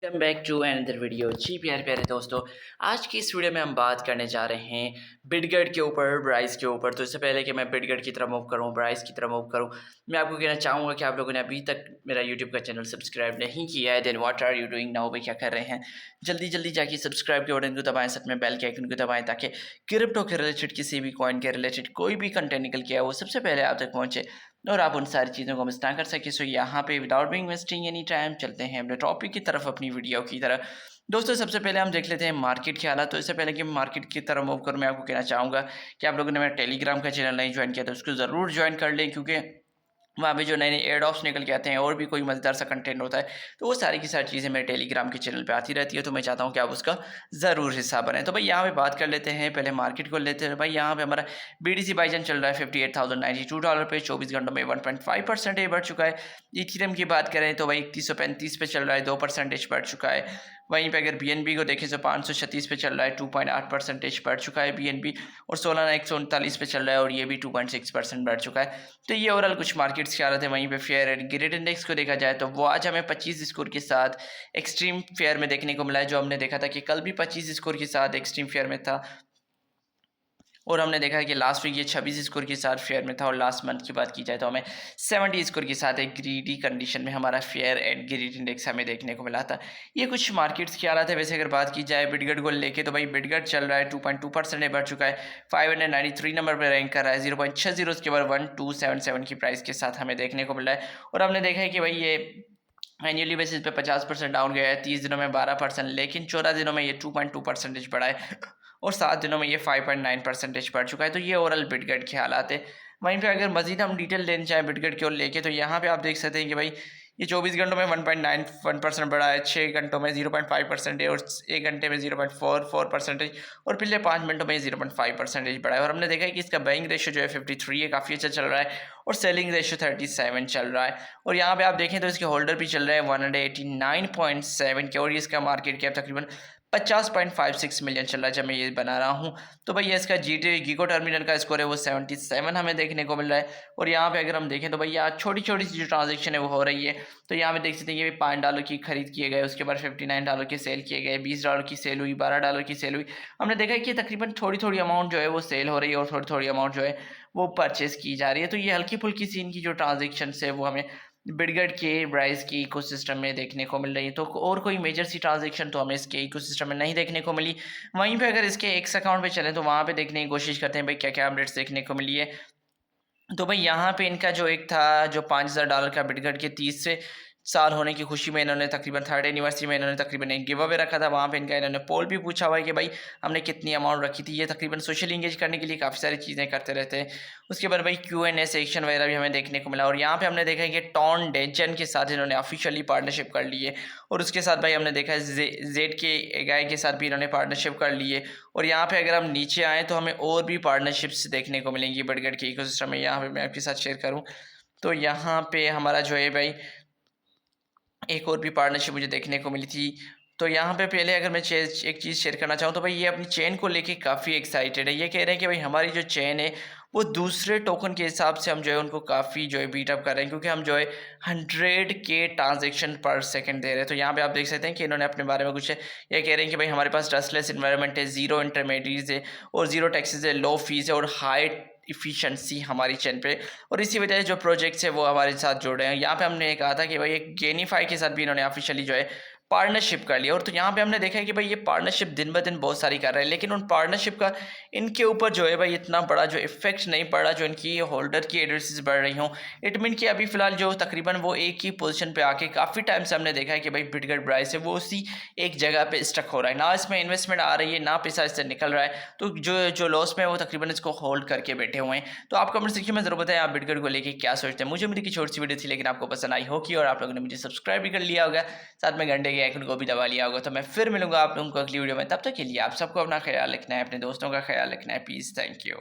Welcome back to another video. जी प्यारे प्यारे दोस्तों, आज की इस वीडियो में हम बात करने जा रहे हैं बिटगेट के ऊपर, ब्राइस के ऊपर। तो इससे पहले कि मैं बिटगेट की तरफ मूव करूं, ब्राइस की तरफ मूव करूं, मैं आपको कहना चाहूँगा कि आप लोगों ने अभी तक मेरा यूट्यूब का चैनल सब्सक्राइब नहीं किया है, then what are you doing now? भाई क्या कर रहे हैं? जल्दी जल्दी जाके सब्सक्राइब के बटन को दबाएं, साथ में बेल के आइकन को दबाएं, ताकि क्रिप्टो के रिलेटेड, किसी भी कॉइन के रिलेटेड कोई भी कंटेंट निकल के आए वो सबसे पहले आप तक पहुँचे और आप उन सारी चीज़ों को मिस ना कर सके। सो यहाँ पे without being wasting any time चलते हैं अपने टॉपिक की तरफ, अपनी वीडियो की तरफ। दोस्तों सबसे पहले हम देख लेते हैं मार्केट के हालात। तो इससे पहले कि मार्केट की तरफ मूव करूँ, मैं आपको कहना चाहूँगा कि आप लोगों ने मेरा टेलीग्राम का चैनल नहीं ज्वाइन किया तो उसको ज़रूर ज्वाइन कर लें, क्योंकि वहाँ पे जो नए-नए एयर ड्रॉप्स निकल के आते हैं और भी कोई मज़ेदार सा कंटेंट होता है, तो वो सारी की सारी चीज़ें मेरे टेलीग्राम के चैनल पे आती रहती है। तो मैं चाहता हूँ कि आप उसका ज़रूर हिस्सा बनें। तो भाई यहाँ पे बात कर लेते हैं, पहले मार्केट को लेते हैं। भाई यहाँ पे हमारा बीटीसी बाइजन चल रहा है $58,092 पे, 24 घंटों में 1.5% ये बढ़ चुका है। इथेरियम की बात करें तो भाई 3135 पे चल रहा है, 2% बढ़ चुका है। वहीं पे अगर बीएनबी को देखें तो 536 पे चल रहा है, 2.8% बढ़ चुका है बीएनबी, और सोलाना 139 पे चल रहा है और ये भी 2.6% बढ़ चुका है। तो ये ओवरऑल कुछ मार्केट्स की हालत है। वहीं पे फेयर एंड ग्रेड इंडेक्स को देखा जाए तो वो आज हमें 25 स्कोर के साथ एक्सट्रीम फेयर में देखने को मिला है, जो हमने देखा था कि कल भी 25 स्कोर के साथ एक्सट्रीम फेयर में था, और हमने देखा है कि लास्ट वीक ये 26 स्कोर के साथ फेयर में था, और लास्ट मंथ की बात की जाए तो हमें 70 स्कोर के साथ एक ग्रीडी कंडीशन में हमारा फेयर एंड ग्रीड इंडेक्स हमें देखने को मिला था। ये कुछ मार्केट्स की हालत है। वैसे अगर बात की जाए बिटगेट को लेके तो भाई बिटगेट चल रहा है 2.2% बढ़ चुका है, 593 नंबर पर रैंक कर रहा है, 0.60 उसके बाद 1277 की प्राइस के साथ हमें देखने को मिला है। और हमने देखा है कि भाई ये एनुअली बेसिस पे 50% डाउन गया है, 30 दिनों में 12%, लेकिन 14 दिनों में ये 2.2% बढ़ा है, और 7 दिनों में ये 5.9% बढ़ चुका है। तो ये ओवरऑल बिटगेट के हालात है। वहीं पे अगर मजीद हम डिटेल लेना चाहें बिटगेट की ओर लेके तो यहाँ पे आप देख सकते हैं कि भाई ये 24 घंटों में 1.91% बढ़ा है, 6 घंटों में 0.5% है, और 1 घंटे में 0.44%, और पिछले 5 मिनटों में 0.5% बढ़ा है। और हमने देखा है कि इसका बाइंग रेशियो जो है 53 है, काफ़ी अच्छा चल रहा है, और सेलिंग रेशियो 37 चल रहा है। और यहाँ पे आप देखें तो इसके होल्डर भी चल रहे हैं 189.7 के, और ये इसका मार्केट कैप तकरीबन 50.56 मिलियन चल रहा है जब मैं ये बना रहा हूँ। तो भाई ये इसका जीटी गीको टर्मिनल का स्कोर है वो 77 हमें देखने को मिल रहा है। और यहाँ पे अगर हम देखें तो भाई यहाँ छोटी छोटी सी जो ट्रांजेक्शन है वो हो रही है। तो यहाँ पे देख सकते हैं ये $5 की खरीद किए गए, उसके बाद $59 के सेल किए गए, $20 की सेल हुई, $12 की सेल हुई। हमने देखा है कि तकरीबन थोड़ी थोड़ी अमाउंट जो है वो सेल हो रही है, और थोड़ी थोड़ी अमाउंट जो है वो परचेज की जा रही है। तो ये हल्की फुल्की सी इनकी जो ट्रांजेक्शन है वो हमें बिटगेट के ब्राइस की इकोसिस्टम में देखने को मिल रही है। तो और कोई मेजर सी ट्रांजैक्शन तो हमें इसके इकोसिस्टम में नहीं देखने को मिली। वहीं पे अगर इसके एक्स अकाउंट पे चलें तो वहाँ पे देखने की कोशिश करते हैं भाई क्या क्या अपडेट्स देखने को मिली है। तो भाई यहाँ पे इनका जो एक था जो $5000 का बिटगेट के 30 साल होने की खुशी में इन्होंने तकरीबन 3rd एनिवर्सरी में इन्होंने तकरीबन एक गिव अवे रखा था। वहाँ पे इनका इन्होंने पोल भी पूछा हुआ है कि भाई हमने कितनी अमाउंट रखी थी। ये तकरीबन सोशल इंगेज करने के लिए काफ़ी सारी चीज़ें करते रहते हैं। उसके बाद भाई Q&A सेक्शन वगैरह भी हमें देखने को मिला, और यहाँ पे हमने देखा है कि टॉन डेजन के साथ इन्होंने ऑफिशियली पार्टनरशिप कर ली है, और उसके साथ भाई हमने देखा है जेड के गाय के साथ भी इन्होंने पार्टनरशिप कर ली है। और यहाँ पे अगर हम नीचे आएँ तो हमें और भी पार्टनरशिप्स देखने को मिलेंगी बिटगेट के इकोसिस्टम में। यहाँ पे मैं आपके साथ शेयर करूँ तो यहाँ पे हमारा जो है भाई एक और भी पार्टनरशिप मुझे देखने को मिली थी। तो यहाँ पे पहले अगर मैं एक चीज़ शेयर करना चाहूँ तो भाई ये अपनी चेन को लेके काफ़ी एक्साइटेड है। ये कह रहे हैं कि भाई हमारी जो चेन है वो दूसरे टोकन के हिसाब से हम जो है उनको काफ़ी जो है बीट अप कर रहे हैं, क्योंकि हम जो है 100K ट्रांजेक्शन पर सेकंड दे रहे हैं। तो यहाँ पे आप देख सकते हैं कि इन्होंने अपने बारे में कुछ है, ये कह रहे हैं कि भाई हमारे पास ट्रस्टलेस इन्वायरमेंट है, ज़ीरो इंटरमीडिएट्स है, और ज़ीरो टैक्सेस है, लो फीस है, और हाई इफ़िशेंसी हमारी चेन पे, और इसी वजह से जो प्रोजेक्ट्स है वो हमारे साथ जुड़े हैं। यहाँ पे हमने कहा था कि भाई एक गेनीफाई के साथ भी इन्होंने ऑफिशियली जो है पार्टनरशिप कर लिया। और तो यहाँ पे हमने देखा है कि भाई ये पार्टनरशिप दिन ब दिन बहुत सारी कर रहे हैं, लेकिन उन पार्टनरशिप का इनके ऊपर जो है भाई इतना बड़ा जो इफेक्ट नहीं पड़ा जो इनकी होल्डर की एड्रेसेस बढ़ रही हों। इट मीन कि अभी फिलहाल जो तकरीबन वो एक ही पोजीशन पे आके काफ़ी टाइम से हमने देखा है कि भाई बिटगेट प्राइस है वो उसी एक जगह पे स्टक हो रहा है, ना इसमें इन्वेस्टमेंट आ रही है, ना पैसा इससे निकल रहा है। तो जो जो लॉस में है वो तकरीबन इसको होल्ड करके बैठे हुए हैं। तो आप कमेंट सेक्शन में जरूर बताएं आप बिटगेट को लेके क्या सोचते हैं। मुझे मेरी की छोटी सी वीडियो थी लेकिन आपको पसंद आई होगी, और आप लोगों ने मुझे सब्सक्राइब भी कर लिया होगा, साथ में घंटे के आइकन को भी दबा लिया होगा। तो मैं फिर मिलूंगा आप लोगों को अगली वीडियो में, तब तक के लिए आप सबको अपना ख्याल रखना है, अपने दोस्तों का ख्याल रखना है। Please, thank you.